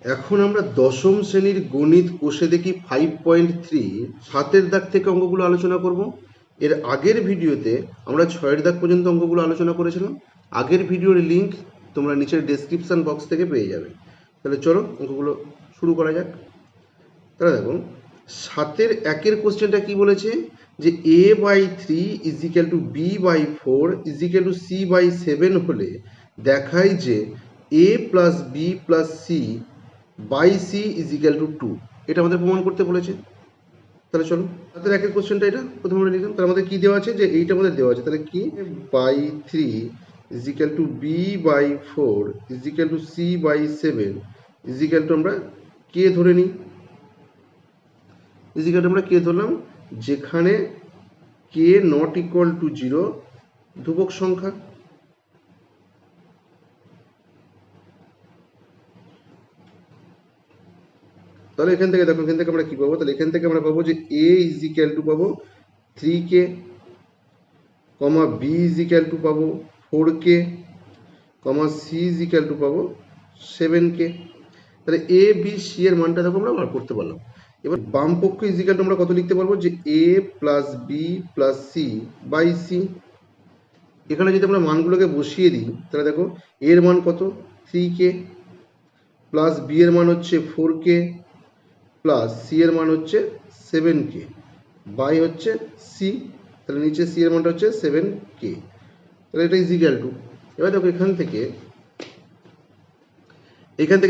এখন আমরা দশম শ্রেণীর গণিত কোষে দেখি 5.3 সাতের দাগ থেকে অঙ্কগুলো আলোচনা করব। এর আগের ভিডিওতে আমরা 6-এর দাগ পর্যন্ত অঙ্কগুলো আলোচনা করেছিলাম। আগের ভিডিওর লিঙ্ক তোমরা নিচের ডেসক্রিপশন বক্স থেকে পেয়ে যাবে। তাহলে চলো অঙ্কগুলো শুরু করা যাক। তাহলে দেখো, 7-এর 1-এর কোশ্চেনটা কি বলেছে, যে a/3 = b/4 = c/7 হলে দেখায় যে a + b + c c = 2। এটা আমাদের প্রমাণ করতে বলেছে। তাহলে চলো, তাদের 1-এর কোশ্চেনটা এটা প্রথমে আমরা লিখলাম। তার মধ্যে কি দেওয়া আছে, যে এইটা আমাদের দেওয়া আছে। তাহলে কি a/3 = b/4 = c/7 আমরা কে ধরে নিই, আমরা কে ধরলাম, যেখানে কে নট ইকুয়াল টু 0 ধ্রুবক সংখ্যা। তাহলে এখান থেকে দেখো, এখান থেকে আমরা কি পাবো, তাহলে এখান থেকে আমরা পাবো যে a = পাবো 3k, b = পাবো 4k, c = পাবো 7k। তাহলে a b c এর মানটা দেখো আমরা বার করতে পারলাম। এবার বাম পক্ষ ইজিক্যাল আমরা কত লিখতে পারবো, যে a + b + c/c। এখানে যদি আমরা মানগুলোকে বসিয়ে দিই, তাহলে দেখো এর মান কত 3k, প্লাস b এর মান হচ্ছে 4k, প্লাস c এর মান হচ্ছে 7k, বাই হচ্ছে c। তাহলে নিচে c এর মানটা হচ্ছে 7k। তাহলে এটা ইজিক্যাল টু, এবার দেখো এখান থেকে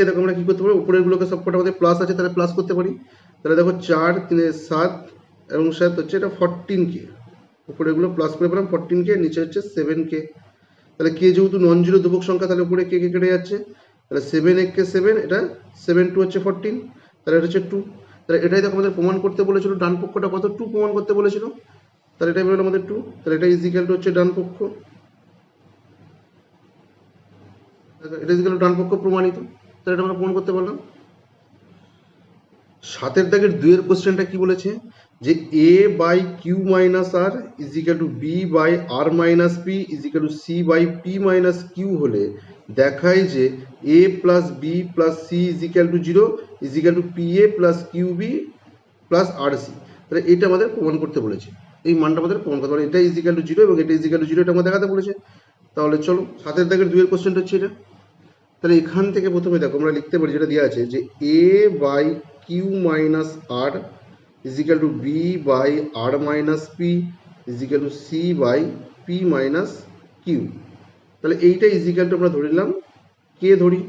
দেখো আমরা কি করতে পারি, উপরের গুলোকে সবকটা আমাদের প্লাস আছে, তাহলে প্লাস করতে পারি। তাহলে দেখো 4 3 7 এবং 7 হচ্ছে এটা 14k, উপরে এগুলো প্লাস করে পেলাম 14k, নিচে হচ্ছে 7k। তাহলে কে যেহেতু নন জিরো ধ্রুবক সংখ্যা, তাহলে উপরে কে কে কেটে যাচ্ছে, তাহলে 7 7, এটা 7 2 হচ্ছে 14, তাহলে এটা হচ্ছে 2। তাহলে এটাই দেখো আমাদের প্রমাণ করতে বলেছিল, ডান পক্ষটা কত 2 প্রমাণ করতে বলেছিল, তাহলে এটাই বেরোলো আমাদের 2। তাহলে এটা ইজিক্যাল টু হচ্ছে ডান পক্ষ, এটা ইজিক্যাল টু ডান পক্ষ প্রমাণিত। তাহলে এটা আমরা প্রমাণ করতে পারলাম। 7-এর দাগের 2-এর কোশ্চেনটা কি বলেছে, যে a/q - r = b/r - p = c/p - q হলে দেখায় যে a + b + c = 0 = pa + qb + rc। তাহলে এটা আমাদের প্রমাণ করতে বলেছে, এই মানটা আমাদের প্রমাণ করতে হবে। এটা ইজিক্যাল টু 0 এবং এটা ইজিক্যাল টু 0, এটা আমাদের দেখাতে বলেছে। তাহলে চলো 7-এর দাগের 2-এর কোশ্চেনটা হচ্ছে এটা। তাহলে এখান থেকে প্রথমে দেখো আমরা লিখতে পারি, যেটা দেওয়া আছে, যে a/q - r = b/r - p = c/p - q। তাহলে এইটা ইজিক্যাল টু আমরা ধরে নিলাম কে ধরি,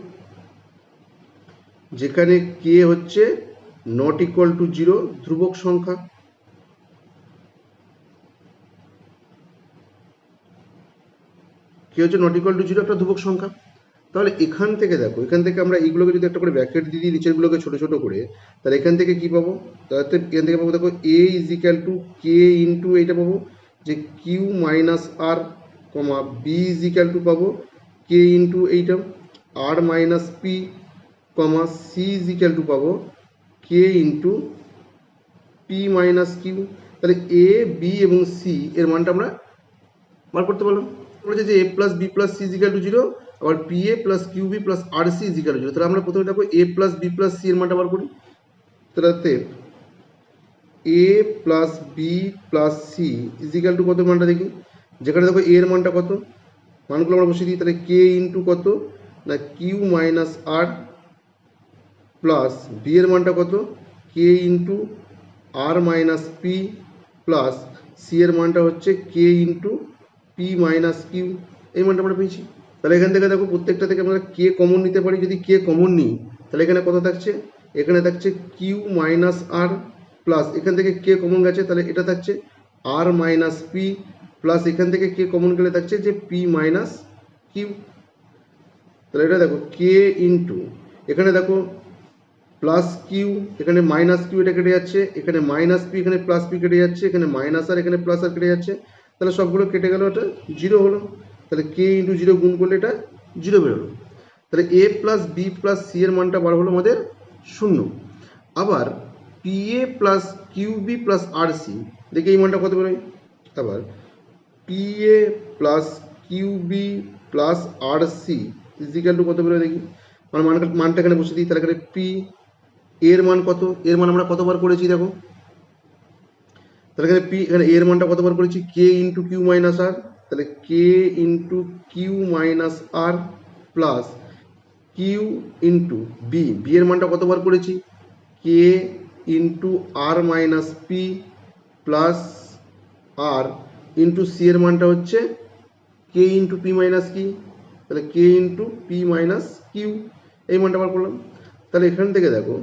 যেখানে কে হচ্ছে নট ইকুয়াল টু 0 ধ্রুবক সংখ্যা। কে হচ্ছে নট ইকুয়াল টু 0 একটা ধ্রুবক সংখ্যা। তাহলে এখান থেকে দেখো, এখান থেকে আমরা এইগুলোকে যদি একটা করে ব্র্যাকেট দিয়ে দিই নিচেরগুলোকে ছোটো ছোটো করে, তাহলে এখান থেকে কি পাবো, তাহলে এখান থেকে পাবো দেখো a = k ইন্টু এইটা পাবো, যে q - r, b পাবো k ইন্টু এইটা r - p, c পাবো k ইন্টু p - q। তাহলে a b এবং c এর মানটা আমরা বার করতে পারলাম। বলেছে যে a + b + c = 0, আবার pa + qb + rc = 0। তাহলে আমরা প্রথমে দেখো a + b + c এর মানটা বার করি। তাহলে a + b + c = কত মানটা দেখি, যেখানে দেখো a এর মানটা কত, মানগুলো আমরা বসিয়ে দিই। তাহলে k ইন্টু কত না q - r, প্লাস b এর মানটা কত k into r - p, plus c এর মানটা হচ্ছে k ইন্টু p - q। এই মানটা আমরা পেয়েছি। তাহলে এখান থেকে দেখো প্রত্যেকটা থেকে আমরা কে কমন নিতে পারি। যদি কে কমন নিই, তাহলে এখানে কত থাকছে, এখানে থাকছে q - r, প্লাস এখান থেকে কে কমন গেছে, তাহলে এটা থাকছে r - p, প্লাস এখান থেকে কে কমন গেলে থাকছে যে p - q। তাহলে এটা দেখো কে ইন্টু, এখানে দেখো প্লাস কিউ, এখানে মাইনাস কিউ, এটা কেটে যাচ্ছে, এখানে মাইনাস পি, এখানে প্লাস পি কেটে যাচ্ছে, এখানে মাইনাস আর এখানে প্লাস আর কেটে যাচ্ছে। তাহলে সবগুলো কেটে গেল, এটা 0 হলো। তাহলে কে ইন্টু 0 গুণ করলে এটা 0 বেরোলো। তাহলে a + b + c এর মানটা বার হলো আমাদের 0। আবার pa + qb + rc, দেখি এই মানটা কত বেরোয়। আবার pa + qb + rc = কত বেরোয় দেখি। আমরা মানটা এখানে বসে দিই, তাহলে এখানে পি এর মান কত, এর মান আমরা কতবার করেছি দেখো, তাহলে এখানে পি এখানে এর মানটা কতবার করেছি k into q minus r, তাহলে k into q minus r plus q into b, b এর মানটা কতবার করেছি k into r minus p plus r into c এর মানটা হচ্ছে k into p minus q, তাহলে k into p minus q, এই মানটা বার করলাম। তাহলে এখান থেকে দেখো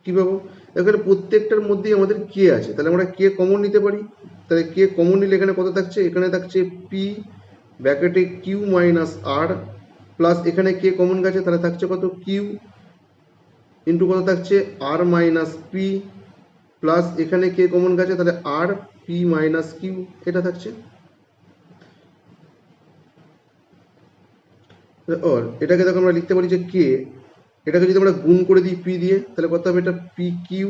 কী পাবো, এখানে প্রত্যেকটার মধ্যেই আমাদের কে আছে, তাহলে আমরা কে কমন নিতে পারি, তাহলে কে কমন নিলে এখানে কত থাকছে, এখানে থাকছে পি ব্র্যাকেটে কিউ মাইনাস আর প্লাস এখানে কে কমন গেছে, তাহলে থাকছে কত কিউ ইন্টু কত থাকছে আর মাইনাস পি প্লাস এখানে কে কমন গেছে, তাহলে আর পি মাইনাস কিউ, এটা থাকছে। আর এটাকে দেখো আমরা লিখতে পারি যে কে, এটাকে যদি আমরা গুণ করে দিই পি দিয়ে, তাহলে কত হবে এটা P Q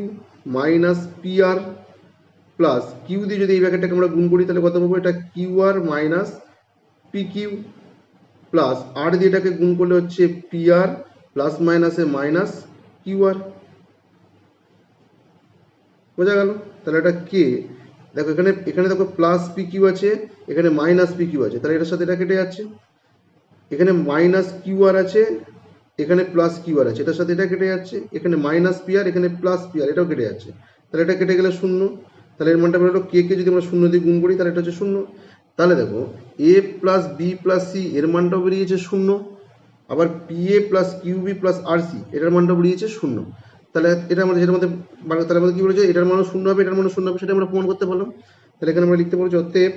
minus P R plus Q দিয়ে যদি এই ব্র্যাকেটটাকে আমরা গুণ করি তাহলে কত পাবো, এটা Q R minus P Q plus আর দিয়ে এটাকে গুণ করলে হচ্ছে পি আর প্লাস মাইনাসে মাইনাস কিউ আর, বোঝা গেল। তাহলে এটা কে দেখো এখানে এখানে দেখো প্লাস পি কিউ আছে, এখানে মাইনাস পি কিউ আছে, তাহলে এটার সাথে এটা কেটে যাচ্ছে, এখানে মাইনাস কিউ আর আছে, এখানে প্লাস কিউ আর আছে, এটার সাথে এটা কেটে যাচ্ছে, এখানে মাইনাস পি আর এখানে প্লাস পি আর, এটাও কেটে যাচ্ছে, তাহলে এটা কেটে গেলে শূন্য, তাহলে এর মানটা বেরোলো কে কে যদি আমরা শূন্য দিয়ে গুণ করি তাহলে এটা হচ্ছে শূন্য। তাহলে দেখো A plus B plus C এর মানটাও বেরিয়েছে শূন্য, আবার P A plus Q B plus R C এটার মানটাও বেরিয়েছে শূন্য। তাহলে এটা আমাদের যেটার মধ্যে তাহলে আমাদের কী বলেছে, এটার মানও শূন্য হবে এটার মানও শূন্য হবে, সেটা আমরা প্রমাণ করতে পারলাম। তাহলে এখানে আমরা লিখতে পারছি অতএব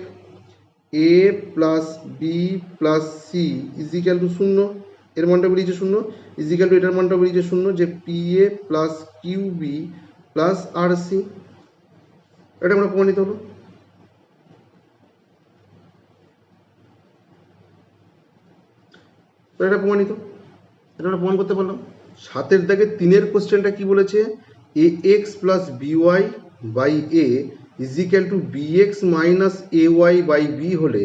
a plus B plus c is equal to শূন্য, এর মানটা বেরিয়েছে শূন্য, ইজিক্যাল টু এটার মানটা বেরিয়েছে শূন্য, যে P A plus Q B plus R C, এটা আমরা প্রমাণিত হলো। এটা প্রমাণিত, এটা আমরা প্রমাণ করতে পারলাম। 7 দাগে 3 কোশ্চেনটা কি বলেছে, a x plus b y by a is equal to b x minus A Y by b হলে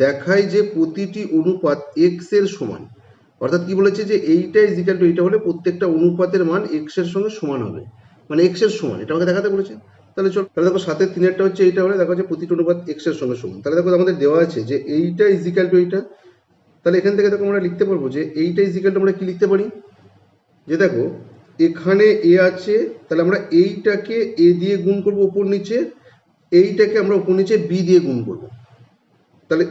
দেখায় যে প্রতিটি অনুপাত এক্স এর সমান, অর্থাৎ কি বলেছে যে এইটা ইজিক্যাল টু এইটা হলে প্রত্যেকটা অনুপাতের মান এক্স এর সঙ্গে সমান হবে, মানে এক্স এর সমান, এটা আমাকে দেখাতে বলেছে। তাহলে চলো, তাহলে দেখো 7 3 হচ্ছে এইটা হলে দেখো যে প্রতিটি অনুপাত এক্স এর সঙ্গে সমান, তাহলে দেখো আমাদের দেওয়া আছে যে এইটা ইজিক্যাল টু এইটা, তাহলে এখান থেকে দেখো আমরা লিখতে পারবো যে এইটা ইজিক্যাল টু আমরা কি লিখতে পারি, যে দেখো এখানে এ আছে, তাহলে আমরা এইটাকে এ দিয়ে গুণ করবো উপর নিচে, এইটাকে আমরা উপর নিচে বি দিয়ে গুণ করব, তাহলে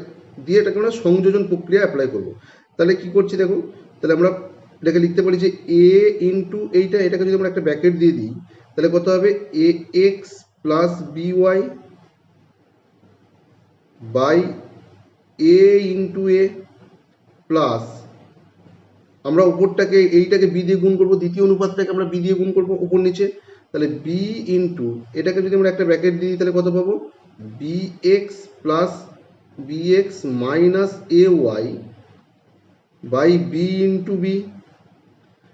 দিয়ে এটাকে আমরা সংযোজন প্রক্রিয়া অ্যাপ্লাই করব। তাহলে কি করছি দেখো, তাহলে আমরা এটাকে লিখতে পারি যে এ ইন্টু এইটা, এটাকে যদি আমরা একটা ব্র্যাকেট দিয়ে দিই তাহলে কত হবে a x plus b Y by a into A plus আমরা উপরটাকে এইটাকে বি দিয়ে গুণ করবো, দ্বিতীয় অনুপাতটাকে আমরা বি দিয়ে গুণ করবো উপর নিচে, তাহলে বি ইন্টু এটাকে যদি আমরা একটা ব্র্যাকেট দিই তাহলে কত পাবো B X plus B x minus A Y by B into B,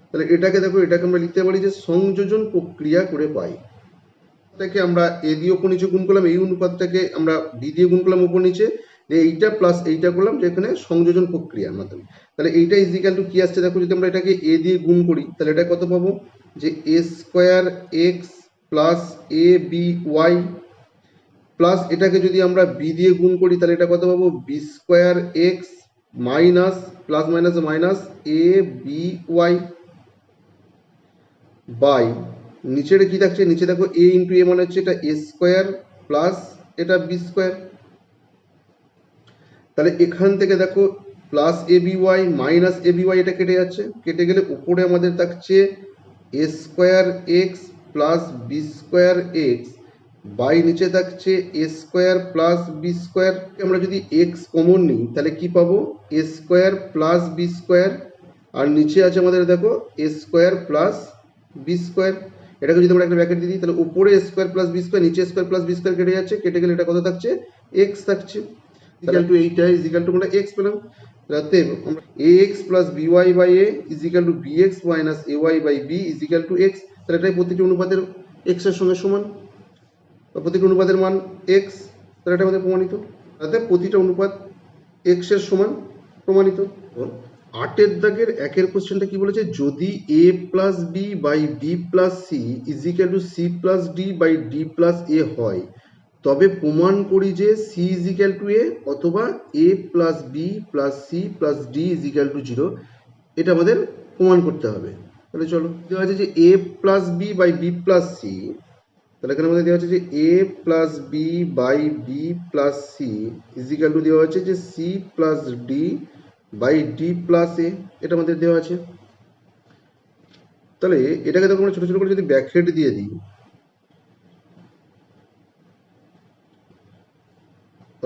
তাহলে এটাকে দেখো এটাকে আমরা লিখতে পারি যে সংযোজন প্রক্রিয়া করে পাই, এটাকে আমরা এ দিয়ে উপর নিচে গুণ করলাম, এই অনুপাতটাকে আমরা বি দিয়ে গুণ করলাম উপর নিচে, এইটা প্লাস এইটা করলাম যেখানে সংযোজন প্রক্রিয়ার মাধ্যমে। তাহলে এইটা ইজিক্যাল টু কি আসছে দেখো, যদি আমরা এটাকে এ দিয়ে গুণ করি তাহলে এটা কত পাবো যে এ square x plus A B Y plus এটাকে যদি আমরা বি দিয়ে গুণ করি তাহলে এটা কত পাবো B square X minus plus minus minus A B Y by নিচের কি থাকছে, নিচে দেখো এ ইন্টু এ মানে হচ্ছে এটা এ স্কোয়ার প্লাস এটা বি স্কোয়ার, তাহলে এখান থেকে দেখো plus A B y minus A B y এটা কেটে যাচ্ছে, কেটে গেলে উপরে আমাদের থাকছে a square x plus B square x by নিচে থাকছে a square plus B square. আমরা যদি এক্স কমন নিই তাহলে কি পাবো a square plus B square, আর নিচে আছে আমাদের দেখো a square plus B square, এটাকে যদি আমরা একটা ব্র্যাকেট দিয়ে দিই তাহলে উপরে এ স্কোয়ার প্লাস বি স্কোয়ার নিচে স্কোয়ার প্লাস বি স্কোয়ার কেটে যাচ্ছে, কেটে গেলে এটা কত থাকছে এক্স থাকছে, ইজিক্যাল টু এইটা ইজিক্যাল টু আমরা এক্স পেলাম। অতএব আমরা ax plus by by a is equal to bx minus ay by b is equal to x, তাহলে এটাই প্রতিটি অনুপাতের x এর সঙ্গে সমান, বা প্রতিটি অনুপাতের মান x, তাহলে এটা আমাদের প্রমাণিত, অর্থাৎ প্রতিটা অনুপাত x এর সমান প্রমাণিত। 8 দাগের 1 কোশ্চেনটা কি বলেছে, যদি a plus b by B plus C is equal to c plus d by d plus a হয়, তবে প্রমাণ করি যে c is equal to a অথবা a plus B plus C plus D is equal to 0। এটা আমাদের প্রমাণ করতে হবে। তাহলে চলো, দেওয়া আছে যে a plus b by B plus C, তাহলে এখানে আমাদের দেওয়া আছে যে a plus b by B plus C is equal to দেওয়া আছে যে c plus d by d plus a, এটা আমাদের দেওয়া আছে। তাহলে এটাকে দেখো আমরা ছোট ছোট করে যদি ব্র্যাকেট দিয়ে দিই,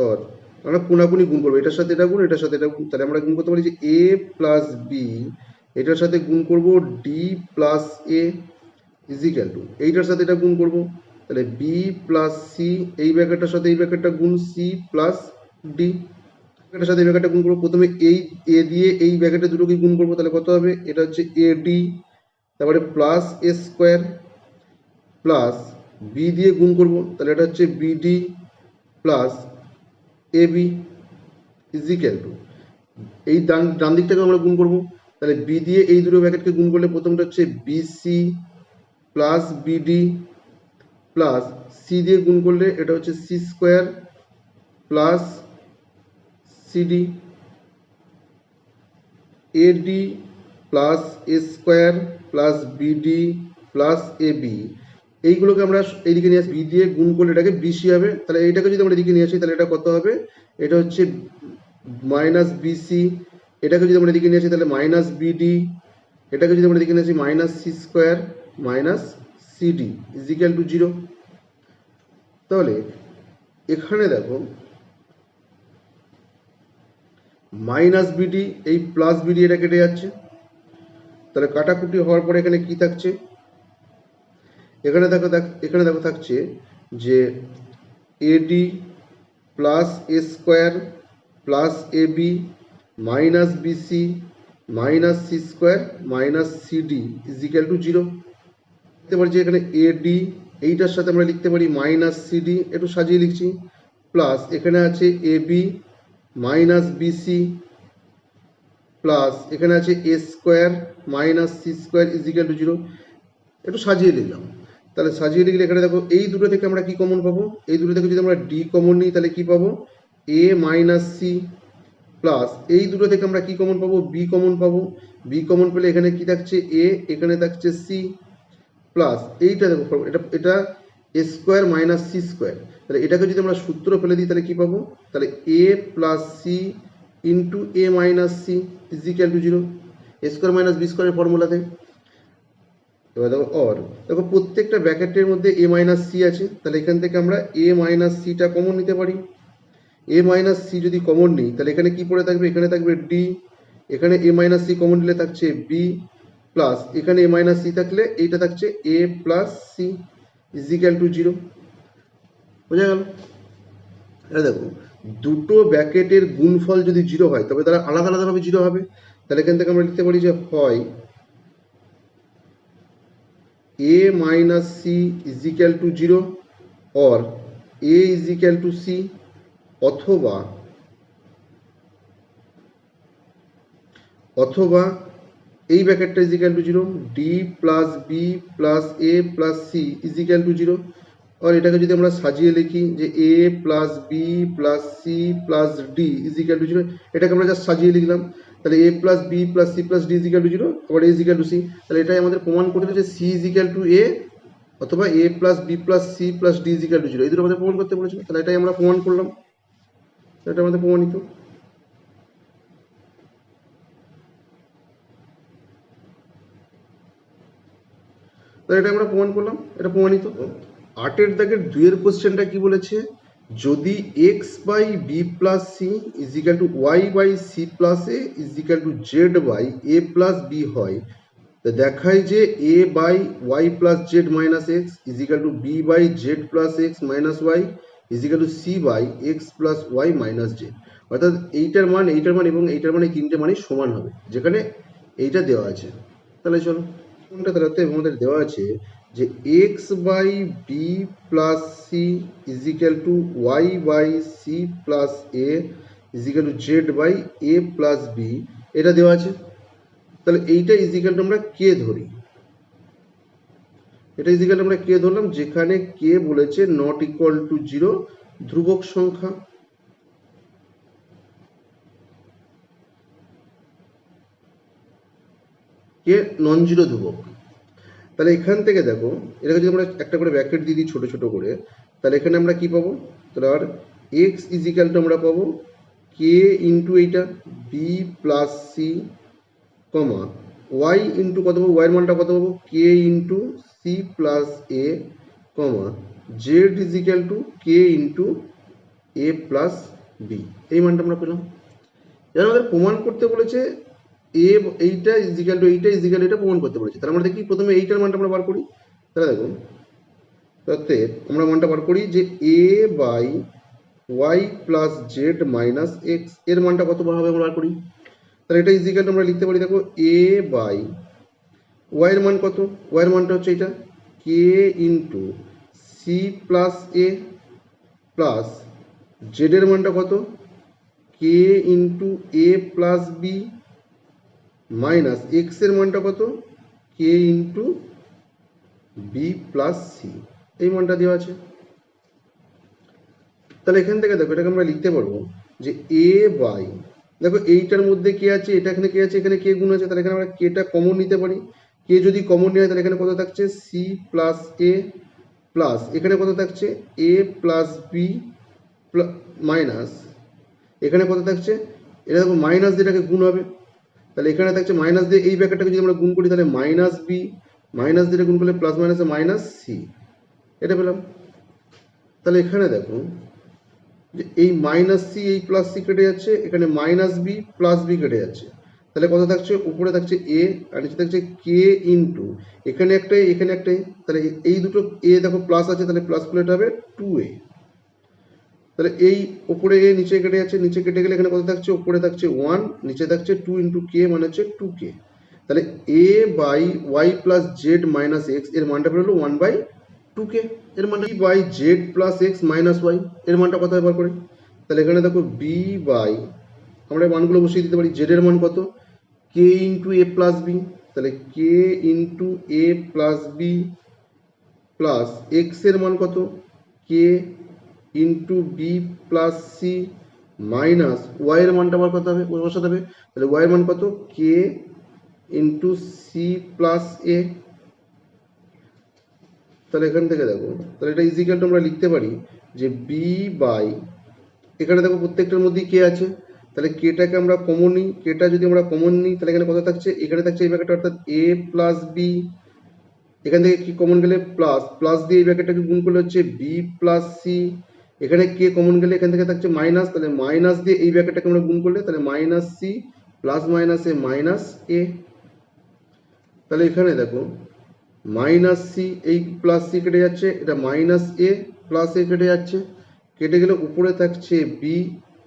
আর আমরা কোনাকুনি গুণ করবো, এটার সাথে এটা গুণ, এটার সাথে এটা গুণ, তাহলে আমরা গুণ করতে পারি যে এ প্লাস বি, এটার সাথে গুণ করব D plus A is equal two, এইটার সাথে এটা গুণ করব, তাহলে বি প্লাস সি, এই ব্র্যাকেটটার সাথে এই ব্র্যাকেটটা গুণ সি প্লাস ডি, ব্র্যাকেটের সাথে এই ব্র্যাকেটটা গুণ করবো। প্রথমে এই এ দিয়ে এই ব্র্যাকেটে দুটোকে গুণ করবো, তাহলে কত হবে, এটা হচ্ছে এ ডি, তারপরে প্লাস এ স্কোয়ার, প্লাস বি দিয়ে গুণ করব, তাহলে এটা হচ্ছে BD plus A B is equal to, এই ডান দিকটাকে আমরা গুণ করব, তাহলে বি দিয়ে এই দুটো ব্র্যাকেটকে গুণ করলে প্রথমটা হচ্ছে b c plus b d, plus c দিয়ে গুণ করলে এটা হচ্ছে c square plus c d, a d plus এ স্কোয়ার প্লাস বিডি প্লাস এ বি, এইগুলোকে আমরা এইদিকে নিয়ে আসি, বি দিয়ে গুণ করলে এটাকে বিসি হবে, তাহলে এইটাকে যদি আমরা এদিকে নিয়ে আসি তাহলে এটা কত হবে, এটা হচ্ছে মাইনাস বিসি, এটাকে যদি আমরা এদিকে নিয়ে আসি তাহলে মাইনাস বিডি, এটাকে যদি আমরা এদিকে নিয়ে আসি minus C square minus CD is equal to 0। তাহলে এখানে দেখো মাইনাস বিডি এই প্লাস বিডি এটা কেটে যাচ্ছে, তাহলে কাটাকুটি হওয়ার পরে এখানে কি থাকছে, এখানে দেখো থাকছে যে AD plus A square plus A B minus BC minus C square minus CD is equal to 0। লিখতে পারি যে এখানে এডি এইটার সাথে আমরা লিখতে পারি মাইনাস সিডি, একটু সাজিয়ে লিখছি, প্লাস এখানে আছে a B minus b c plus এখানে আছে a square minus C square is equal to 0, একটু সাজিয়ে লিখলাম। তাহলে সাজিয়ে লিখলে এখানে দেখো এই দুটো থেকে আমরা কি কমন পাবো, এই দুটো থেকে যদি আমরা ডি কমন নিই তাহলে কি পাবো, এ মাইনাস সি, প্লাস এই দুটো থেকে আমরা কি কমন পাবো, বি কমন পাবো, বি কমন পেলে এখানে কি থাকছে এ, এখানে থাকছে সি, প্লাস এইটা দেখো এটা a square minus C square, তাহলে এটাকে যদি আমরা সূত্র ফেলে দিই তাহলে কি পাবো, তাহলে a plus c into a minus c is equal to 0, a square minus b স্কোয়ারের ফর্মুলাতে। এবার দেখো প্রত্যেকটা ব্র্যাকেটের মধ্যে এ মাইনাস সি আছে, তাহলে এখান থেকে আমরা এ মাইনাস সিটা কমন নিতে পারি, এ মাইনাস সি যদি কমন নিই তাহলে এখানে কি পড়ে থাকবে, এখানে থাকবে ডি, এখানে এ মাইনাস সি কমন নিলে থাকছে বি, প্লাস এখানে এ মাইনাস সি থাকলে এইটা থাকছে a plus C is equal to 0। বোঝা গেল? এটা দেখো দুটো ব্র্যাকেটের গুণফল যদি 0 হয় তবে তারা আলাদা আলাদাভাবে 0 হবে, তাহলে এখান থেকে আমরা লিখতে পারি যে হয় a minus c is equal to 0 or a is equal to c, অথবা এই ব্র্যাকেটটা is equal to 0, d plus b plus a plus c is equal to 0, আর এটাকে যদি আমরা সাজিয়ে লিখি যে a plus b plus c plus d is equal to 0, এটাকে আমরা জাস্ট সাজিয়ে লিখলাম, তাহলে a plus b plus c plus d is equal to 0, আবার a is equal to c, তাহলে এটাই আমাদের প্রমাণ করতে যে c is equal to a অথবা a plus B plus C plus D is equal to 0, এই দুটো আমাদের প্রমাণ করতে বলেছিল, তাহলে এটাই আমরা প্রমাণ করলাম, এটা আমাদের প্রমাণিত। তাহলে এটা আমরা প্রমাণ করলাম, এটা প্রমাণিত। 8 দাগের 2 কোশ্চেনটা কি বলেছে, যদি X by B plus C is equal to Y by C plus A is equal to Z by A plus B হয়, দেখায় যে a by Y plus Z minus X is equal to B by Z plus x minus Y is equal to C by X plus Y minus Z, অর্থাৎ এইটার মান এবং এইটার মান এই তিনটে মানই সমান হবে, যেখানে এইটা দেওয়া আছে। তাহলে চলো কোনটা, তাহলে আমাদের দেওয়া আছে যে x by B plus C is equal to Y by C plus A is equal to Z by A plus B, এটা দেওয়া আছে। তাহলে এইটা ইজিক্যাল টু আমরা কে ধরি, এটা ইজিক্যাল আমরা কে ধরলাম, যেখানে কে বলেছে নট ইকুয়াল টু 0 ধ্রুবক সংখ্যা। কে নন জিরো ধ্রুবক। তাহলে এখান থেকে দেখো, এটাকে যদি আমরা একটা করে ব্র্যাকেট দিয়ে দিই ছোট ছোট করে, তাহলে এখানে আমরা কি পাবো, তাহলে আর এক্স ইজিক্যাল টু আমরা পাবো কে ইন্টু এইটা B plus c comma Y into কত পাবো, ওয়াইয়ের মানটা কত পাবো কে ইন্টু সি প্লাস এ কমা জেড ইজিক্যাল টু কে ইন্টু এ প্লাস বি, এই মানটা আমরা পেলাম। এবার আমাদের প্রমাণ করতে বলেছে এ এইটা ইজিক্যাল টু এইটা ইজিক্যাল এটা প্রমাণ করতে বলেছে। তাহলে আমরা দেখি প্রথমে এইটার মানটা আমরা বার করি। তাহলে দেখুন, তাতে আমরা মানটা বার করি যে a by Y plus Z minus x এর মানটা কত হবে আমরা বার করি। তাহলে এটা ইজিক্যাল টু আমরা লিখতে পারি, দেখো এ বাই ওয়াইয়ের মান কত, ওয়াইয়ের মানটা হচ্ছে এটা কে ইন্টু সি প্লাস এ প্লাস জেডের মানটা কত কে ইন্টু এ প্লাস বি মাইনাস এক্স এর মানটা কত k into b plus C, এই মানটা দেওয়া আছে। তাহলে এখান থেকে দেখো এটাকে আমরা লিখতে পারবো যে এ বাই, দেখো এইটার মধ্যে কে আছে, এটা এখানে কে আছে, এখানে কে গুণ আছে, তাহলে এখানে আমরা কেটা কমন নিতে পারি। কে যদি কমন নেওয়া হয় তাহলে এখানে কত থাকছে সি প্লাস এ প্লাস এখানে কত থাকছে এ প্লাস বি মাইনাস এখানে কত থাকছে, এটা দেখো মাইনাস দিয়ে এটাকে গুণ হবে, তাহলে এখানে থাকছে মাইনাস দিয়ে এই ব্র্যাকেটটাকে যদি আমরা গুণ করি তাহলে মাইনাস বি মাইনাস দিয়ে গুণ করলে প্লাস মাইনাসে মাইনাস সি, এটা পেলাম। তাহলে এখানে দেখো যে এই মাইনাস সি এই প্লাস সি কেটে যাচ্ছে, এখানে মাইনাস বি প্লাস বি কেটে যাচ্ছে, তাহলে কত থাকছে উপরে থাকছে এ আর নিচে থাকছে কে ইন্টু এখানে একটাই এখানে একটাই, তাহলে এই দুটো এ দেখো প্লাস আছে, তাহলে প্লাস করলে এটা হবে 2a। তাহলে এই উপরে এ নিচে কেটে যাচ্ছে, নিচে কেটে গেলে এখানে কত থাকছে উপরে থাকছে 1 নিচে থাকছে 2 ইন্টু কে মানে হচ্ছে 2k। তাহলে a by Y plus Z minus x এর মানটা বেরোলো 1/2k, এর মানটা b by Z plus x minus Y এর মানটা কত ব্যবহার করে। তাহলে এখানে দেখো বি বাই আমরা এই মানগুলো বসিয়ে দিতে পারি, জেড এর মান কত কে ইন্টু এ প্লাস বি, তাহলে কে ইন্টু এ প্লাস বি প্লাস এক্স এর মান কত k into b plus c minus Y এর মানটা আবার কত হবে বসাতে হবে, তাহলে ওয়াই এর মান কত কে ইন্টু সি প্লাস এ। তাহলে এখান থেকে দেখো, তাহলে এটা ইজিক্যাল টু আমরা লিখতে পারি যে বি বাই এখানে দেখো প্রত্যেকটার মধ্যেই কে আছে, তাহলে কেটাকে আমরা কমন নিই, কেটা যদি আমরা কমন নিই তাহলে এখানে কত থাকছে, এখানে থাকছে এই ব্র্যাকেটটা অর্থাৎ এ প্লাস বি, এখান থেকে কি কমন গেলে প্লাস প্লাস দিয়ে এই ব্র্যাকেটটাকে গুণ করলে হচ্ছে বি প্লাস সি, এখানে কে কমন গেলে এখান থেকে থাকছে মাইনাস, তাহলে মাইনাস দিয়ে এই ব্র্যাকেটটাকে আমরা গুণ করলে তাহলে মাইনাস সি প্লাস মাইনাসে মাইনাস এ। তাহলে এখানে দেখো মাইনাস সি এই প্লাস সি কেটে যাচ্ছে, এটা মাইনাস এ প্লাস এ কেটে যাচ্ছে, কেটে গেলে উপরে থাকছে বি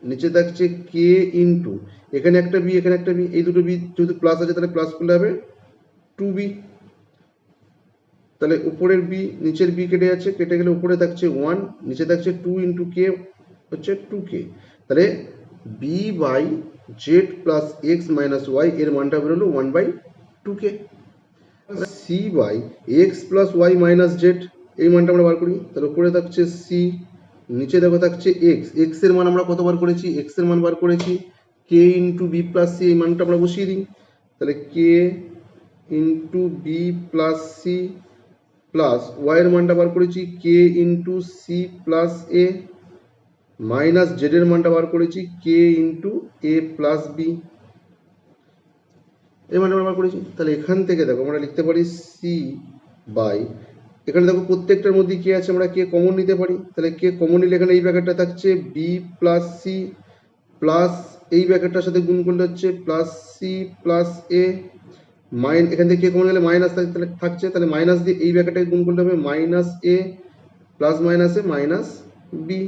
নিচে থাকছে কে ইন্টু এখানে একটা বি এখানে একটা বি, এই দুটো বি যেহেতু প্লাস আছে তাহলে প্লাস করলে হবে 2b, তাহলে উপরের বি নিচের বি কেটে যাচ্ছে, কেটে গেলে উপরে থাকছে 1 নিচে থাকছে 2 ইন্টু কে হচ্ছে 2k, তাহলে B by Z plus x minus Y এর মানটা বেরোলো 1/2k। C by X plus Y minus Z এই মানটা আমরা বার করি, তাহলে উপরে থাকছে সি নিচে দেখো থাকছে এক্স, এক্স এর মান আমরা কত বার করেছি এক্স এর মান বার করেছি k into b plus C, এই মানটা আমরা বসিয়ে দিই, তাহলে k into b plus C plus y এর মানটা বার করেছি k into c plus a minus Z এর মানটা বার করেছি কে ইন্টু এ প্লাস বি, এই মানটা আমরা বার করেছি। তাহলে এখান থেকে দেখো আমরা লিখতে পারি সি বাই এখানে দেখো প্রত্যেকটার মধ্যে কে আছে আমরা কে কমন নিতে পারি, তাহলে কে কমন নিলে এখানে এই ব্র্যাকেটটা থাকছে বি প্লাস সি প্লাস এই ব্র্যাকেটটার সাথে গুণ করলে হচ্ছে প্লাস সি প্লাস এ এখান থেকে কে কমন গেলে মাইনাস থাকছে, তাহলে মাইনাস দিয়ে এই ব্র্যাকেটটাকে গুণ করলে হবে মাইনাস এ প্লাস মাইনাসে মাইনাস বি।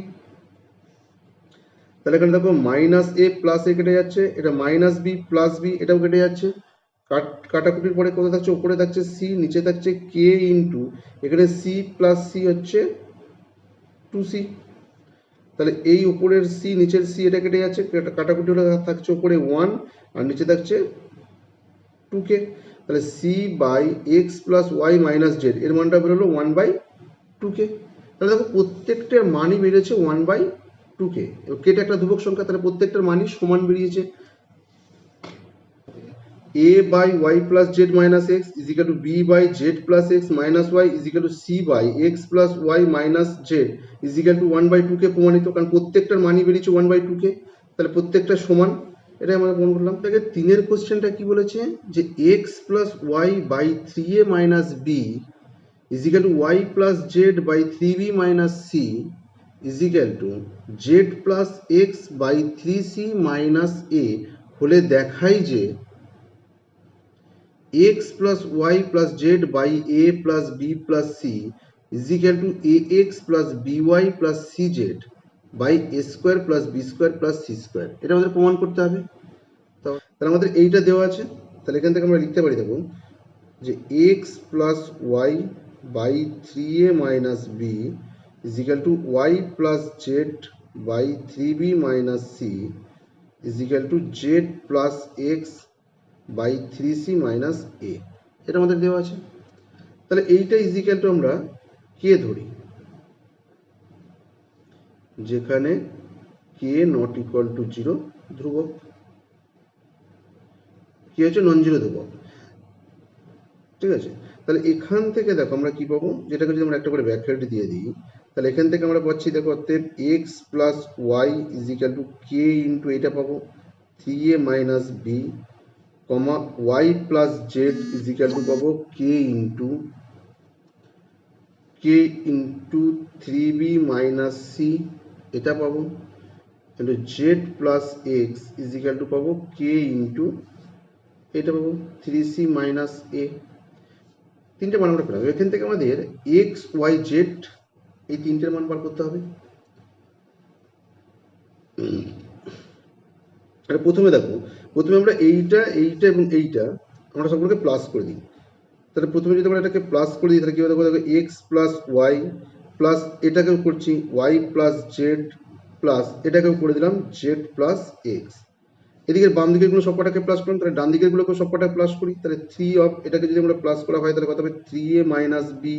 তাহলে এখানে দেখো মাইনাস এ প্লাস এ কেটে যাচ্ছে, এটা মাইনাস বি প্লাস বি এটাও কেটে যাচ্ছে, কাটাকুটির পরে কত থাকছে উপরে থাকছে সি নিচে থাকছে কে ইন্টু এখানে সি প্লাস সি হচ্ছে 2c। তাহলে এই উপরের সি নিচের সি এটা কেটে যাচ্ছে, কাটাকুটি হলে থাকছে উপরে 1 আর নিচে থাকছে 2k। তাহলে C by X plus Y minus Z এর মানটা বেরোলো 1/2k। তাহলে দেখো প্রত্যেকটার মানই বেরিয়েছে 1/2k। কেটা একটা ধ্রুবক সংখ্যা, তাহলে প্রত্যেকটার মানই সমান বেরিয়েছে। a by y plus z minus x is equal to b by z plus x minus y is equal to c by x plus y minus z is equal to 1/2k প্রমাণিত, কারণ প্রত্যেকটার মানই বেরিয়েছে 1/2k। তাহলে প্রত্যেকটা সমান, এটাই আমরা প্রমাণ করলাম। তাকে তিনের কোশ্চেনটা কি বলেছে যে x plus y by 3a minus b is equal to y plus z by 3b minus c is equal to z plus x by 3c minus a হলে দেখাই যে x plus y plus z by a plus b plus c is equal to ax plus by plus cz by a square plus b square plus c square। এটা আমাদের প্রমাণ করতে হবে। তাহলে আমাদের এইটা দেওয়া আছে, তাহলে এখান থেকে আমরা লিখতে পারি দেখুন যে x plus y by 3a minus b is equal to y plus z by 3b minus c is equal to z plus x by 3c minus a। এটা আমাদের দেওয়া আছে। তাহলে এইটা ইজ ইকুয়াল টু আমরা কে ধরি, যেখানে কে নট ইকুয়াল টু 0 ধ্রুবক, কি হচ্ছে নন জিরো ধ্রুবক। ঠিক আছে, তাহলে এখান থেকে দেখো আমরা কি পাবো, যেটাকে যদি আমরা একটা করে ব্যাকহেড দিয়ে দিই, তাহলে এখান থেকে আমরা পাচ্ছি দেখো অতএব X plus Y is equal to K into এটা পাবো 3a minus B comma Y plus Z is equal to পাবো কে ইন্টু 3b মাইনাস সি এটা পাবো, into Z plus X is equal to পাবো কে ইন্টু এটা পাবো 3c মাইনাস এ। তিনটে মান আমরা পেলাম। এখান থেকে আমাদের এক্স ওয়াই জেড এই তিনটের মান বার করতে হবে। আর প্রথমে দেখো, প্রথমে আমরা এইটা এইটা এবং এইটা আমরা সবগুলোকে প্লাস করে দিই। তাহলে প্রথমে যদি আমরা এটাকে প্লাস করে দিই তাহলে কি হবে, দেখো এক্স প্লাস ওয়াই প্লাস এটাকেও করছি ওয়াই প্লাস জেড প্লাস এটাকেও করে দিলাম জেড প্লাস এক্স। এদিকে বাম দিকের গুলো সবকটাকে প্লাস করুন, তাহলে ডান দিকের গুলোকে সবকটা প্লাস করি। তাহলে 3 অফ এটাকে যদি আমরা প্লাস করা হয় তাহলে কত হবে 3a মাইনাস বি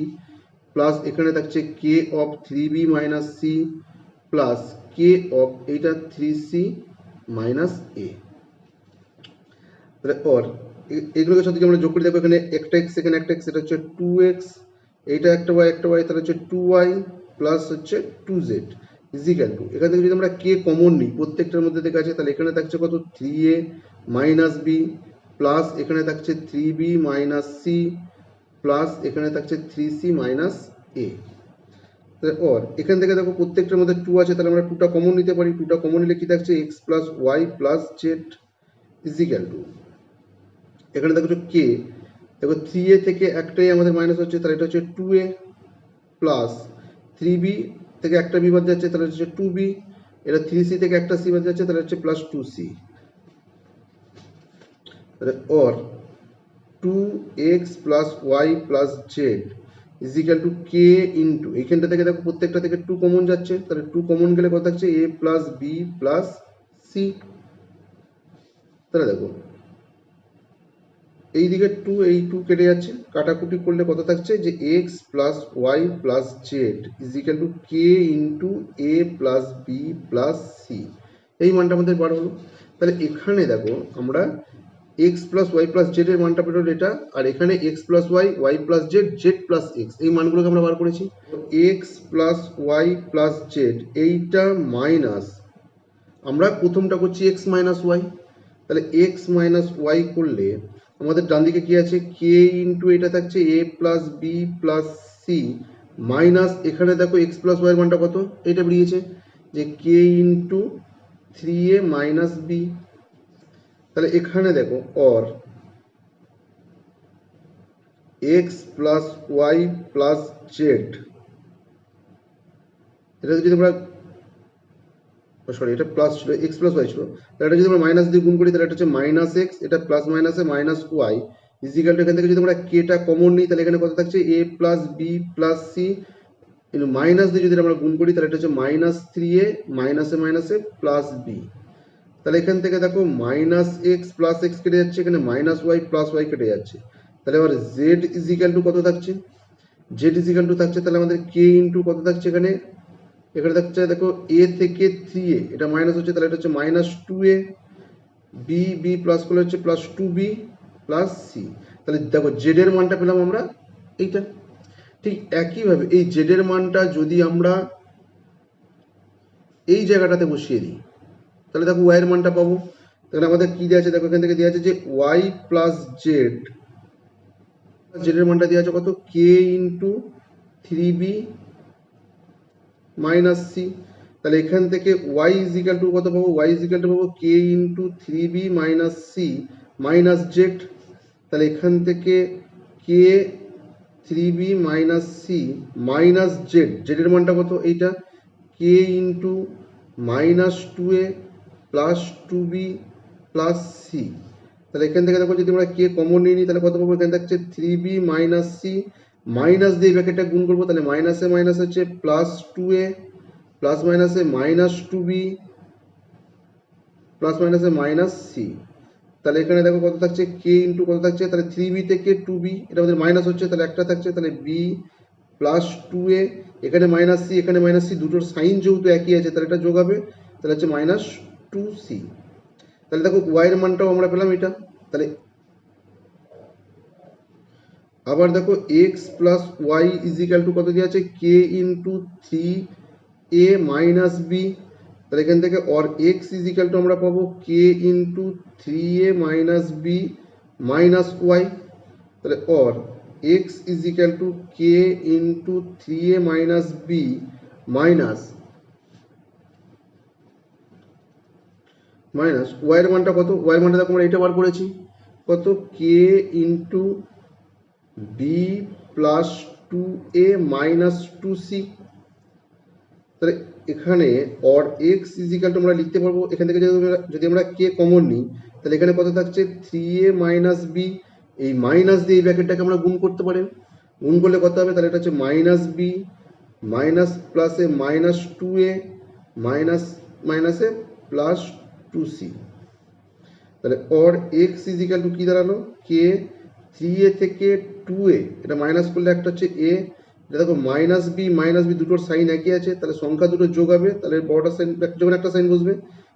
প্লাস এখানে থাকছে k of 3b minus c plus k of এইটা 3c মাইনাস এ। তাহলে অর এগুলোকে সাথে আমরা যোগ করে দেখো, এখানে একটা এক্স এখানে একটা এক্স, এটা হচ্ছে 2x, এইটা একটা ওয়াই তাহলে হচ্ছে 2y প্লাস হচ্ছে 2z ইজিক্যাল টু, এখান থেকে যদি আমরা কে কমন নিই প্রত্যেকটার মধ্যে থেকে আছে, তাহলে এখানে থাকছে কত 3a মাইনাস বি প্লাস এখানে থাকছে 3b মাইনাস সি প্লাস এখানে থাকছে 3c মাইনাস এ। তাহলে অর এখান থেকে দেখো প্রত্যেকটার মধ্যে 2 আছে, তাহলে আমরা 2টা কমন নিতে পারি। 2টা কমন নিলে কি থাকছে X plus Y plus Z is equal to, এখানে দেখো কে, দেখো 3a থেকে একটাই আমাদের মাইনাস হচ্ছে, তাহলে এটা হচ্ছে 2a প্লাস 3b থেকে একটা বি বাদ যাচ্ছে তাহলে হচ্ছে 2b, এটা 3c থেকে একটা c বাদ যাচ্ছে তাহলে হচ্ছে প্লাস 2c। তাহলে or 2x plus Y plus Z is equal to K into, এইখানটা থেকে দেখো প্রত্যেকটা থেকে 2 কমন যাচ্ছে, তাহলে 2 কমন গেলে কত থাকছে a plus B plus C. তাহলে দেখো এইদিকে 2 এই 2 কেটে যাচ্ছে, কাটাকুটি করলে কত থাকছে যে x plus Y plus Z is equal to K into A plus B plus C. এই মানটা আমাদের বার হলো। তাহলে এখানে দেখো আমরা x plus Y plus Z এর মানটা পেল এটা, আর এখানে x plus Y Y plus Z Z plus X এই মানগুলোকে আমরা বার করেছি। x plus Y plus Z এইটা মাইনাস আমরা প্রথমটা করছি x মাইনাস ওয়াই, তাহলে x মাইনাস ওয়াই করলে আমাদের ডান দিকে কি আছে কে ইন্টু এটা থাকছে a plus B plus c minus এখানে দেখো এক্স প্লাস ওয়াই এর মানটা কত এটা বেরিয়েছে যে কে ইন্টু 3a মাইনাস বি। তাহলে এখানে দেখো or X plus Y plus Z, এটা যদি আমরা সরি এটা প্লাস ছিল এক্স প্লাস ওয়াই ছিল, তাহলে এটা যদি আমরা মাইনাস দিয়ে গুণ করি তাহলে এটা হচ্ছে মাইনাস এক্স, এটা প্লাস মাইনাসে মাইনাস ওয়াই ইজিক্যাল টু, এখান থেকে যদি আমরা কেটা কমন নিই তাহলে এখানে কত থাকছে a plus B plus C কিন্তু মাইনাস দিয়ে যদি আমরা গুণ করি তাহলে এটা হচ্ছে -3a মাইনাসে প্লাস বি। তাহলে এখান থেকে দেখো -x প্লাস এক্স কেটে যাচ্ছে, এখানে -y প্লাস ওয়াই কেটে যাচ্ছে। তাহলে আবার জেড ইজ ইকাল টু কত থাকছে, জেড ইজ ইকাল টু থাকছে তাহলে আমাদের কে ইন্টু কত থাকছে এখানে, এখানে থাকছে দেখো এ থেকে 3a, এটা মাইনাস হচ্ছে তাহলে এটা হচ্ছে -2a, বি বি প্লাস করলে হচ্ছে +2b প্লাস সি। তাহলে দেখো জেড এর মানটা পেলাম আমরা এইটা। ঠিক একইভাবে এই জেড এর মানটা যদি আমরা এই জায়গাটাতে বসিয়ে দিই তাহলে দেখো ওয়াই এর মানটা পাবো। তাহলে আমাদের কি দেওয়া আছে দেখো, এখান থেকে দেওয়া আছে যে ওয়াই প্লাস জেড, জেড এর মানটা দেওয়া আছে কত, k into 3b minus C. তাহলে এখান থেকে ওয়াই ইজ ইকাল টু কত পাবো, ওয়াই ইজ ইকাল টু পাবো কে into 3b minus c minus z. তাহলে এখান থেকে k 3b minus c minus z, জেডের মানটা কত এইটা, k into -2a plus 2b plus C. তাহলে এখান থেকে দেখো যদি আমরা কে কমন নিয়ে নিই তাহলে কত পাবো, এখানে থাকছে 3b মাইনাস সি, মাইনাস দিয়ে ব্র্যাকেটটা গুণ করবো তাহলে মাইনাসে মাইনাস হচ্ছে +2a প্লাস মাইনাসে -2b প্লাস মাইনাসে মাইনাস সি। তাহলে এখানে দেখো কত থাকছে কে ইন্টু কত থাকছে, তাহলে 3b থেকে 2b, এটা আমাদের মাইনাস হচ্ছে তাহলে একটা থাকছে, তাহলে b প্লাস 2a, এখানে মাইনাস সি এখানে মাইনাস সি, দুটোর সাইন যেহেতু একই আছে তাহলে এটা যোগ হবে, তাহলে হচ্ছে -2c। তাহলে দেখো ওয়াই এর মানটাও আমরা পেলাম এটা। তাহলে আবার দেখো X plus Y is equal to কত দেওয়া আছে, কে ইন্টু 3a মাইনাস বি। তাহলে এখান থেকে or x is equal to আমরা পাবো কে into 3a minus b minus Y. তাহলে or x is equal to K into 3a minus b minus Y এর মানটা কত, ওয়াই এর মানটা দেখো আমরা এটা বার করেছি কত, k into b plus 2a minus 2c। তাহলে এখানে or x is equal to আমরা লিখতে পারবো, এখান থেকে যদি আমরা কে কমন নিই তাহলে এখানে কত থাকছে 3a মাইনাস বি, এই মাইনাস দিয়ে এই ব্র্যাকেটটাকে আমরা গুণ করতে পারি, গুণ করলে কত হবে, তাহলে এটা হচ্ছে -b মাইনাস প্লাসে -2a মাইনাসে +2c। তাহলে or x is equal two কি দাঁড়ালো, কে 3a থেকে 2a, এটা মাইনাস করলে একটা হচ্ছে a, এটা দেখো -b দুটোর সাইন একই আছে তাহলে সংখ্যা দুটো যোগ হবে, তাহলে বড়টা সাইন যখন একটা সাইন বসবে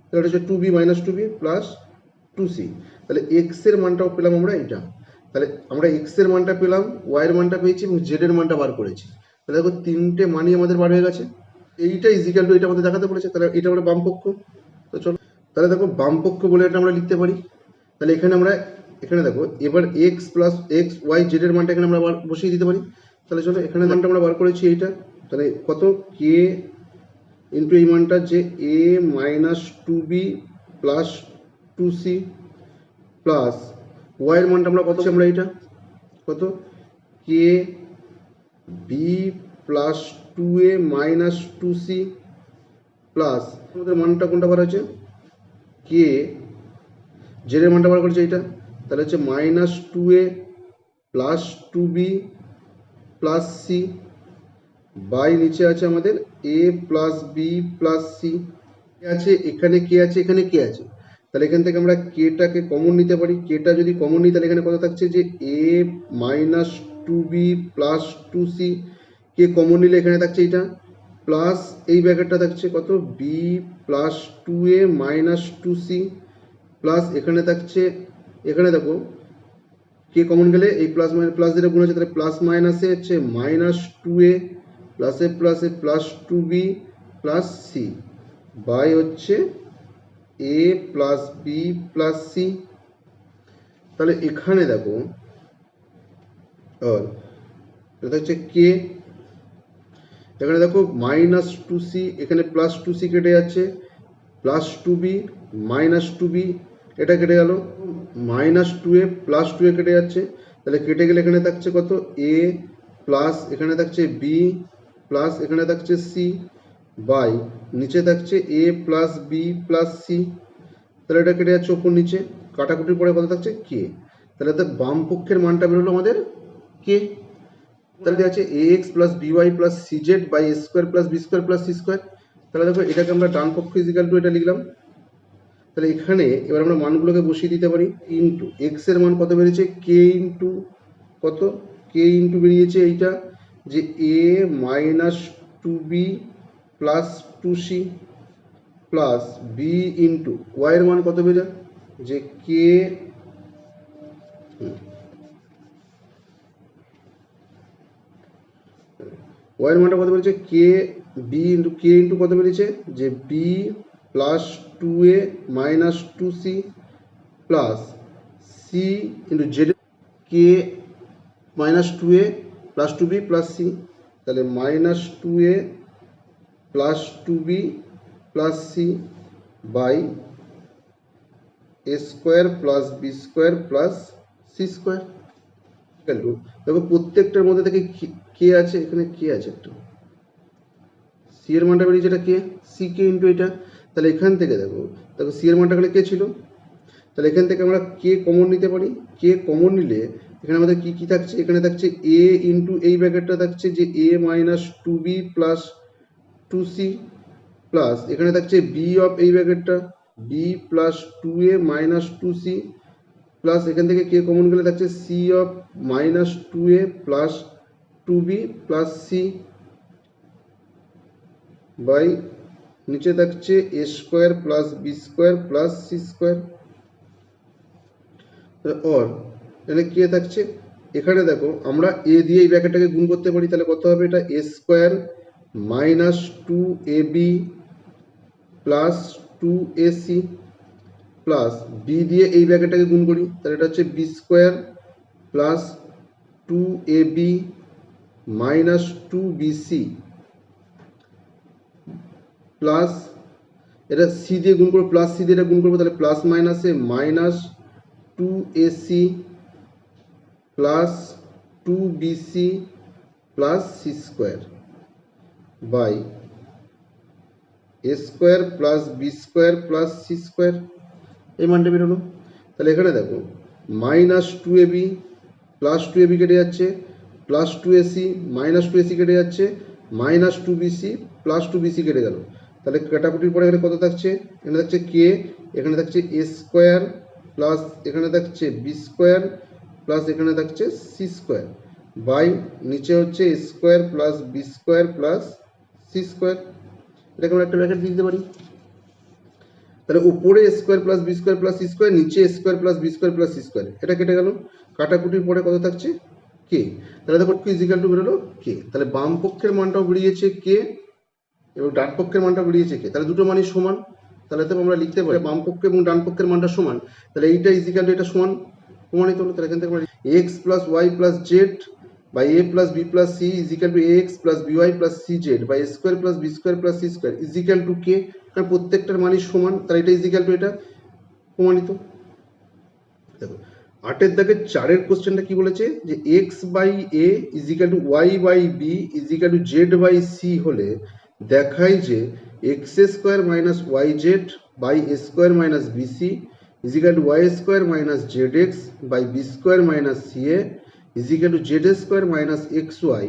তাহলে এটা হচ্ছে 2b -2b প্লাস 2c। তাহলে এক্স এর মানটাও পেলাম আমরা এটা। তাহলে আমরা এক্স এর মানটা পেলাম, ওয়াই এর মানটা পেয়েছি এবং জেড এর মানটা বার করেছি। তাহলে দেখো তিনটে মানই আমাদের বার হয়ে গেছে। এইটা ইজ ইকাল টু এটা আমাদের দেখাতে বলেছে, তাহলে এটা আমরা বাম পক্ষ। তো চলো তাহলে দেখো বাম পক্ষ বলে এটা আমরা লিখতে পারি। তাহলে এখানে দেখো এবার X plus X Y Z এর মানটা এখানে আমরা বসিয়ে দিতে পারি। তাহলে চলো এখানে মানটা আমরা বার করেছি এইটা, তাহলে কত কে ইন্টু এই মানটা যে a minus 2b plus 2c plus y এর মানটা আমরা কত, আমরা এইটা কত k b plus 2a minus 2c plus আমাদের মানটা কোনটা বার হচ্ছে, কে জেড এর মানটা বার করেছে এইটা, তাহলে হচ্ছে -2a plus 2b plus C by নিচে আছে আমাদের a plus B plus C আছে, এখানে কে আছে এখানে কে আছে, তাহলে এখান থেকে আমরা কেটাকে কমন নিতে পারি। কেটা যদি কমন নিই তাহলে এখানে কত থাকছে যে a minus 2b plus 2c, K common নিলে এখানে থাকছে এটা প্লাস এই ব্র্যাকেটটা থাকছে কত b plus 2a minus 2c plus এখানে থাকছে, এখানে দেখো কে কমন গেলে এই প্লাস যেটা গুণ আছে তাহলে প্লাস মাইনাসে হচ্ছে -2a প্লাসে plus 2b plus C by হচ্ছে a plus B plus C. তাহলে এখানে দেখো এটা হচ্ছে কে, এখানে দেখো -2c এখানে +2c কেটে যাচ্ছে, প্লাস 2b -2b এটা কেটে গেল, -2a প্লাস 2a কেটে যাচ্ছে, তাহলে কেটে গেলে এখানে থাকছে কত a প্লাস এখানে থাকছে b প্লাস এখানে থাকছে c বাই নিচে থাকছে a plus b plus c। তাহলে এটা কেটে যাচ্ছে ওপর নিচে, কাটাকুটির পরে কত থাকছে কে। তাহলে বাম পক্ষের মানটা বেরোলো আমাদের কে। তাহলে দেওয়া আছে ax plus by plus cz by a square plus b square plus c square. তাহলে দেখো এটাকে আমরা ডান পক্ষ ইজিক্যাল টু এটা লিখলাম। তাহলে এখানে এবার আমরা মানগুলোকে বসিয়ে দিতে পারি। ইন্টু এক্স এর মান কত বেরিয়েছে, কে ইন্টু কত, কে ইন্টু বেরিয়েছে এইটা যে a minus two b plus two c plus b into y এর মান কত বেরিয়ে যে কে ওয়াই এর মানটা কত বেরিয়েছে k b into k into কত বেরিয়েছে যে b plus two a minus two c plus c into z k minus two a plus two b plus C. তাহলে minus two a plus two b plus C by A square plus B square plus C square. দেখো প্রত্যেকটার মধ্যে থেকে কে আছে, এখানে কে আছে একটা, C এর মানটা বেরিয়েছে এটা কে, সি কে ইন্টু এটা। তাহলে এখান থেকে দেখো দেখো সি এর মানটা গেলে কে ছিল, তাহলে এখান থেকে আমরা কে কমন নিতে পারি। কে কমন নিলে এখানে আমাদের কি কি থাকছে, এখানে থাকছে এ ইন্টু এই ব্র্যাকেটটা থাকছে যে a minus two b plus two c plus এখানে থাকছে বি অফ এই ব্র্যাকেটটা b plus two a minus two c plus এখান থেকে কে কমন গেলে থাকছে c of minus two a plus two b plus C by নিচে থাকছে a square plus B square plus C square. Or এখানে k থাকছে, এখানে দেখো আমরা এ দিয়ে এই ব্র্যাকেটটাকে গুণ করতে পারি। তাহলে কত হবে এটা a square minus two A B plus two A C plus B দিয়ে এই ব্র্যাকেটটাকে গুণ করি, তাহলে এটা হচ্ছে b square plus two A B minus two B C plus এটা সি দিয়ে গুণ করবো, প্লাস সি দিয়ে এটা গুণ করবো, তাহলে প্লাস মাইনাসে minus two A C plus two B C plus C square by A square plus B square plus C square. এই মানটা বেরোলো। তাহলে এখানে দেখো minus two A B plus two A B কেটে যাচ্ছে, প্লাস টু এ C minus two এ C কেটে যাচ্ছে, minus two B C plus two B C কেটে গেল। তাহলে কাটাকুটির পরে এখানে কত থাকছে, এখানে থাকছে কে, এখানে থাকছে এ স্কোয়ার প্লাস এখানে থাকছে বি স্কোয়ার প্লাস এখানে থাকছে সি স্কোয়ার বাই নিচে হচ্ছে a square plus B square plus C square. এটাকে আমরা একটা ব্র্যাকেট দিতে পারি। তাহলে উপরে এ square plus B square plus C square, নিচে a square plus B square plus C square. এটা কেটে গেল, কাটাকুটির পরে কত থাকছে কে। তাহলে দেখো ইজিক্যাল টু বেরোলো কে। তাহলে বাম পক্ষের মানটাও বেরিয়েছে কে এবং ডান পক্ষের মানটা বেরিয়েছে কে। তাহলে দুটো মানই সমান। তাহলে তো আমরা লিখতে পারি বাম পক্ষ এবং ডান পক্ষের মানটা সমান। তাহলে এইটা ইজিক্যাল টু এটা সমান, প্রমাণিত হলো। তাহলে এখান থেকে আমরা X plus Y plus Z by a plus b plus c is equal to ax plus by plus cz by a square plus b square plus c square is equal to k। কারণ প্রত্যেকটার মানই সমান, তাহলে এটা is equal two এটা, প্রমাণিত। দেখো 8 এর দাগে 4 এর কোশ্চেনটা কি বলেছে যে x by a is equal to y by b is equal to z by c হলে দেখায় যে x square minus yz by a square minus bc is equal to y square minus zx by b square minus ca is equal to z square minus x y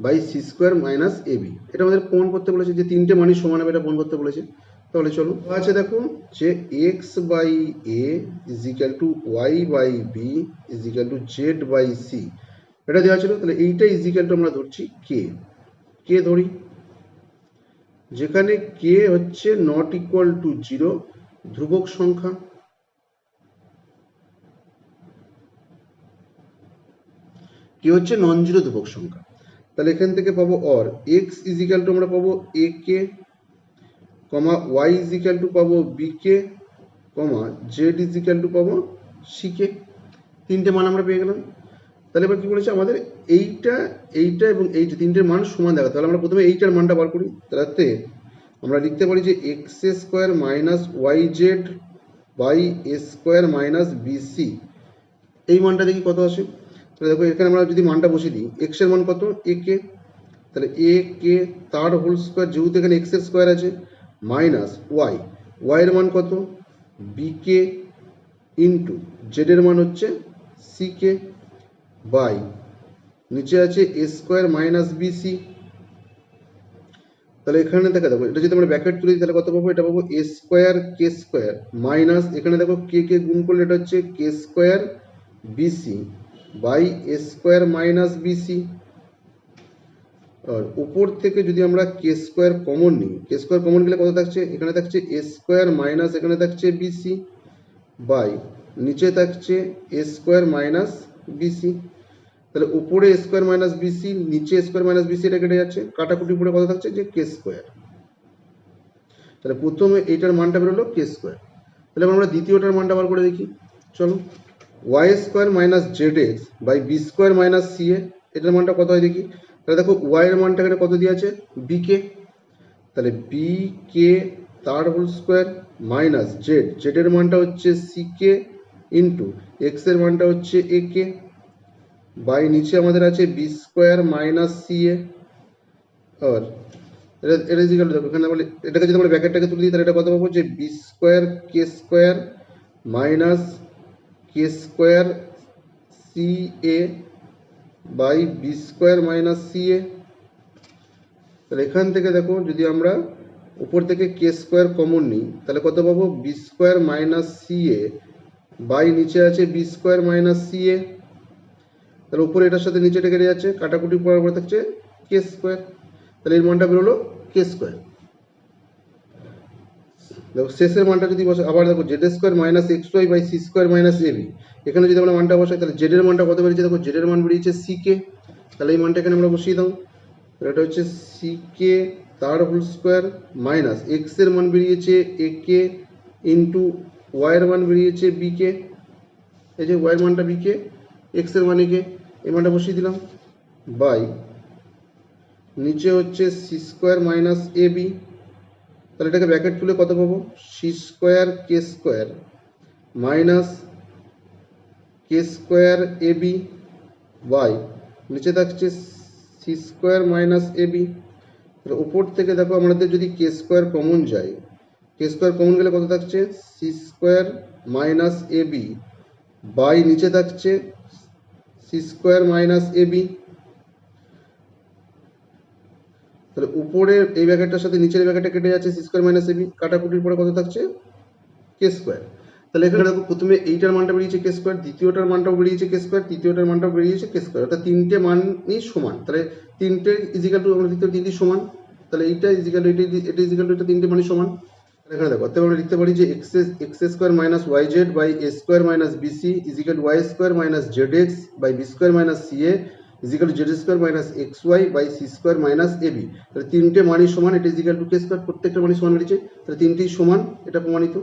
by c square minus A b. এটা আমাদের প্রমাণ করতে বলেছে যে তিনটে মানই সমান হবে, এটা প্রমাণ করতে বলেছে। তাহলে চলো আছে দেখো যে x by a is equal to Y by b is equal to Z by c, এটা দেওয়া ছিল। তাহলে এইটা ইজ ইকুয়াল টু আমরা ধরছি কে, কে ধরি যেখানে কে হচ্ছে নট ইকুয়াল টু জিরো, ধ্রুবক সংখ্যা। কি হচ্ছে নন জিরো ধ্রুবক সংখ্যা। তাহলে এখান থেকে পাবো or x is equal to আমরা পাবো a k comma y is equal to পাবো b k comma z is equal to পাবো সি কে। তিনটে মান আমরা পেয়ে গেলাম। তাহলে এবার কি বলেছে আমাদের এইটা এইটা এবং এইটা তিনটের মান সমান দেখা। তাহলে আমরা প্রথমে এইটার মানটা বার করি। তাতে আমরা লিখতে পারি যে x square minus y z by A square minus b c, এই মানটা দেখি কত আসে। তাহলে দেখো এখানে আমরা যদি মানটা বসিয়ে দিই, এক্স এর মান কত এ কে, তাহলে এ কে তার হোল স্কোয়ার যেহেতু এখানে এক্স এর স্কোয়ার আছে মাইনাস ওয়াই, ওয়াই এর মান কত বি কে ইন্টু জেড এর মান হচ্ছে সি কে বাই নিচে আছে এ স্কোয়ার মাইনাস বিসি। তাহলে এখানে দেখো এটা যদি আমরা ব্র্যাকেট তুলি তাহলে কত পাবো? এটা পাবো a square k square minus, এখানে দেখো কে গুণ করলে এটা হচ্ছে k square b c by A square minus b c. আর উপর থেকে যদি আমরা কে স্কোয়ার কমন নিই, কে স্কোয়ার কমন গেলে কত থাকছে? এখানে থাকছে এ স্কোয়ার মাইনাস এখানে থাকছে বিসি বাই নিচে থাকছে এ স্কোয়ার মাইনাস বিসি। তাহলে উপরে স্কোয়ার মাইনাস বিসি, নিচে স্কোয়ার মাইনাস বিসি, এটা কেটে যাচ্ছে, কাটাকুটি পরে কত থাকছে? যে কে স্কোয়ার। তাহলে প্রথমে এইটার মানটা বেরোলো কে স্কোয়ার। তাহলে আমরা দ্বিতীয়টার মানটা বার করে দেখি, চলো। Y square minus z x by b square minus c a, এটার মানটা কত হয় দেখি। তাহলে দেখো ওয়াই এর মানটা এখানে কত দিয়ে আছে? বি কে। তাহলে বি কে তার হোল স্কোয়ার মাইনাস জেড এর মানটা হচ্ছে সি কে ইন্টু এক্স এর মানটা হচ্ছে এ কে বাই নিচে আমাদের আছে বি স্কোয়ার মাইনাস সি এ। আর এটা ইজিক্যাল দেখো এখানে আমরা এটাকে যদি আমরা ব্র্যাকেটটাকে তুলে দিই তাহলে এটা কত পাবো? যে b square k square minus k square c a by b square minus c a. তাহলে এখান থেকে দেখো যদি আমরা উপর থেকে কে স্কোয়ার কমন নিই তাহলে কত পাবো? B square minus c a by নিচে আছে b square minus c a. তাহলে উপরে এটার সাথে নিচেটা কেটে যাচ্ছে, কাটাকুটি পড়ার পরে থাকছে কে স্কোয়ার। তাহলে এর মানটা বেরোলো কে স্কোয়ার। দেখো শেষের মানটা যদি বসে আবার দেখো z square minus x y by c square minus A b, এখানে যদি আমরা মানটা বসাই তাহলে জেড এর মানটা কত বেরিয়েছে? দেখো জেড এর মান বেরিয়েছে সি কে। তাহলে এই মানটা এখানে আমরা বসিয়ে দাও, এটা হচ্ছে সি কে তার হোল স্কোয়ার মাইনাস এক্স এর মান বেরিয়েছে এ কে ইন্টু ওয়াই এর মান বেরিয়েছে বি কে। এই যে ওয়াই এর মানটা বি কে, এক্স এর মান এ কে, এই মানটা বসিয়ে দিলাম বাই নিচে হচ্ছে সি স্কোয়ার মাইনাস এ বি। তাহলে এটাকে ব্র্যাকেট তুলে কত পাবো? C square k square minus k square a b by নিচে থাকছে সি স্কোয়ার মাইনাস এ বি। তাহলে উপর থেকে দেখো আমাদের যদি কে স্কোয়ার কমন যায়, কে স্কোয়ার কমন গেলে কত থাকছে? C square minus A b by নিচে থাকছে সি স্কোয়ার মাইনাস এ বি। তাহলে উপরের এই ব্র্যাকেটটার সাথে নিচের ব্র্যাকেটটা কেটে যাচ্ছে সি স্কোয়ার মাইনাস এবি, কাটাকুটির পরে কত থাকছে? K square. তাহলে এখানে দেখো প্রথমে এইটার মানটা বেরিয়েছে কে স্কোয়ার, দ্বিতীয়টার মানটাও বেরিয়েছে কে স্কোয়ার, তৃতীয়টার মানটাও বেরিয়েছে কে স্কোয়ার, অর্থাৎ তিনটে মানই সমান। তাহলে তিনটে ইজিক্যাল টু আমরা দ্বিতীয় তিনটি সমান, তাহলে এইটা ইজিক্যাল টু এটা ইজিক্যাল টু এটা তিনটে মানই সমান। এখানে দেখো অতএব আমরা লিখতে পারি যে x square minus y z by A square minus b c is equal y square minus z x by b square minus c a is equal z square minus x y by c square minus A b. তাহলে তিনটে মানই সমান, এটা is equal two কে square, প্রত্যেকটা মানই সমান বেরিয়েছে, তাহলে তিনটেই সমান, এটা প্রমাণিত।